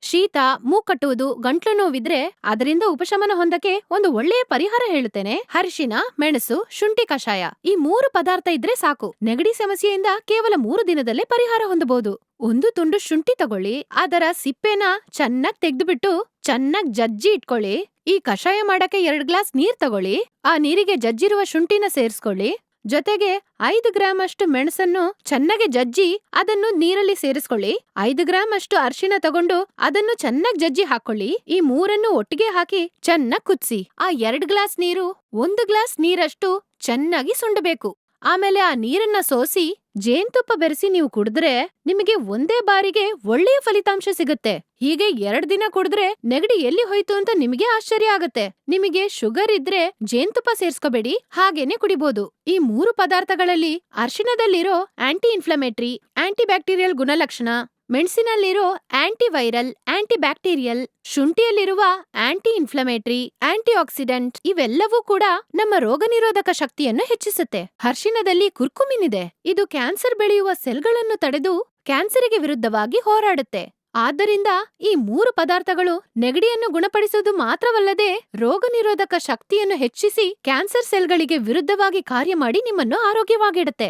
ಶೀತ, ಮೂಕ್ಕಟ್ಟುವುದು, ಗಂಟ್ಲು ನೋವಿದ್ರೆ ಅದರಿಂದ ಉಪಶಮನ ಹೊಂದಕ್ಕೆ ಒಂದು ಒಳ್ಳೆಯ ಪರಿಹಾರ ಹೇಳುತ್ತೇನೆ. ಅರಿಶಿನ, ಮೆಣಸು, ಶುಂಠಿ ಕಷಾಯ ಈ 3 ಪದಾರ್ಥ ಇದ್ರೆ ಸಾಕು. ನೆಗಡಿ ಸಮಸ್ಯೆಯಿಂದ ಕೇವಲ 3 ದಿನದಲ್ಲೇ ಪರಿಹಾರ ಹೊಂದಬಹುದು. ಒಂದು ತುಂಡು ಶುಂಠಿ ತಗೊಳ್ಳಿ, ಅದರ ಸಿಪ್ಪೆನ ಚೆನ್ನಾಗ್ ತೆಗೆದ್ಬಿಟ್ಟು ಚೆನ್ನಾಗ್ ಜಜ್ಜಿ ಇಟ್ಕೊಳ್ಳಿ. ಈ ಕಷಾಯ ಮಾಡಕ್ಕೆ 2 ಗ್ಲಾಸ್ ನೀರ್ ತಗೊಳ್ಳಿ. ಆ ನೀರಿಗೆ ಜಜ್ಜಿರುವ ಶುಂಠಿನ ಸೇರಿಸ್ಕೊಳ್ಳಿ. ಜೊತೆಗೆ 5 ಗ್ರಾಂ ಅಷ್ಟು ಮೆಣಸನ್ನು ಚೆನ್ನಾಗಿ ಜಜ್ಜಿ ಅದನ್ನು ನೀರಲ್ಲಿ ಸೇರಿಸ್ಕೊಳ್ಳಿ. 5 ಗ್ರಾಂ ಅಷ್ಟು ಅರಿಶಿನ ತಗೊಂಡು ಅದನ್ನು ಚೆನ್ನಾಗಿ ಜಜ್ಜಿ ಹಾಕೊಳ್ಳಿ. ಈ 3 ಒಟ್ಟಿಗೆ ಹಾಕಿ ಚೆನ್ನಾಗಿ ಕುದಿಸಿ. ಆ 2 ಗ್ಲಾಸ್ ನೀರು 1 ಗ್ಲಾಸ್ ನೀರಷ್ಟು ಚೆನ್ನಾಗಿ ಸುಂಡಬೇಕು. ಆಮೇಲೆ ಆ ನೀರನ್ನ ಸೋಸಿ ಜೇನ್ತುಪ್ಪ ಬೆರೆಸಿ ನೀವು ಕುಡಿದ್ರೆ ನಿಮಗೆ ಒಂದೇ ಬಾರಿಗೆ ಒಳ್ಳೆಯ ಫಲಿತಾಂಶ ಸಿಗುತ್ತೆ. ಹೀಗೆ 2 ದಿನ ಕುಡಿದ್ರೆ ನೆಗಡಿ ಎಲ್ಲಿ ಹೋಯ್ತು ಅಂತ ನಿಮಗೆ ಆಶ್ಚರ್ಯ ಆಗತ್ತೆ. ನಿಮಗೆ ಶುಗರ್ ಇದ್ರೆ ಜೇನ್ತುಪ್ಪ ಸೇರ್ಸ್ಕೋಬೇಡಿ, ಹಾಗೇನೆ ಕುಡಿಬಹುದು. ಈ 3 ಪದಾರ್ಥಗಳಲ್ಲಿ ಅರಿಶಿಣದಲ್ಲಿರೋ ಆಂಟಿ ಇನ್ಫ್ಲಮೇಟರಿ, ಆಂಟಿ ಬ್ಯಾಕ್ಟೀರಿಯಲ್ ಗುಣಲಕ್ಷಣ, ಮೆಣಸಿನಲ್ಲಿರೋ ಆಂಟಿ ವೈರಲ್, ಆಂಟಿ ಬ್ಯಾಕ್ಟೀರಿಯಲ್, ಶುಂಠಿಯಲ್ಲಿರುವ ಆಂಟಿ ಇನ್ಫ್ಲಮೇಟರಿ, ಆಂಟಿ ಆಕ್ಸಿಡೆಂಟ್ ಇವೆಲ್ಲವೂ ಕೂಡ ನಮ್ಮ ರೋಗ ನಿರೋಧಕ ಶಕ್ತಿಯನ್ನು ಹೆಚ್ಚಿಸುತ್ತೆ. ಅರಿಶಿಣದಲ್ಲಿ ಕುರ್ಕುಮಿನ್ ಇದೆ. ಇದು ಕ್ಯಾನ್ಸರ್ ಬೆಳೆಯುವ ಸೆಲ್ಗಳನ್ನು ತಡೆದು ಕ್ಯಾನ್ಸರಿಗೆ ವಿರುದ್ಧವಾಗಿ ಹೋರಾಡುತ್ತೆ. ಆದ್ದರಿಂದ ಈ 3 ಪದಾರ್ಥಗಳು ನೆಗಡಿಯನ್ನು ಗುಣಪಡಿಸುವುದು ಮಾತ್ರವಲ್ಲದೆ ರೋಗ ನಿರೋಧಕ ಶಕ್ತಿಯನ್ನು ಹೆಚ್ಚಿಸಿ ಕ್ಯಾನ್ಸರ್ ಸೆಲ್ಗಳಿಗೆ ವಿರುದ್ಧವಾಗಿ ಕಾರ್ಯ ಮಾಡಿ ನಿಮ್ಮನ್ನು ಆರೋಗ್ಯವಾಗಿಡುತ್ತೆ.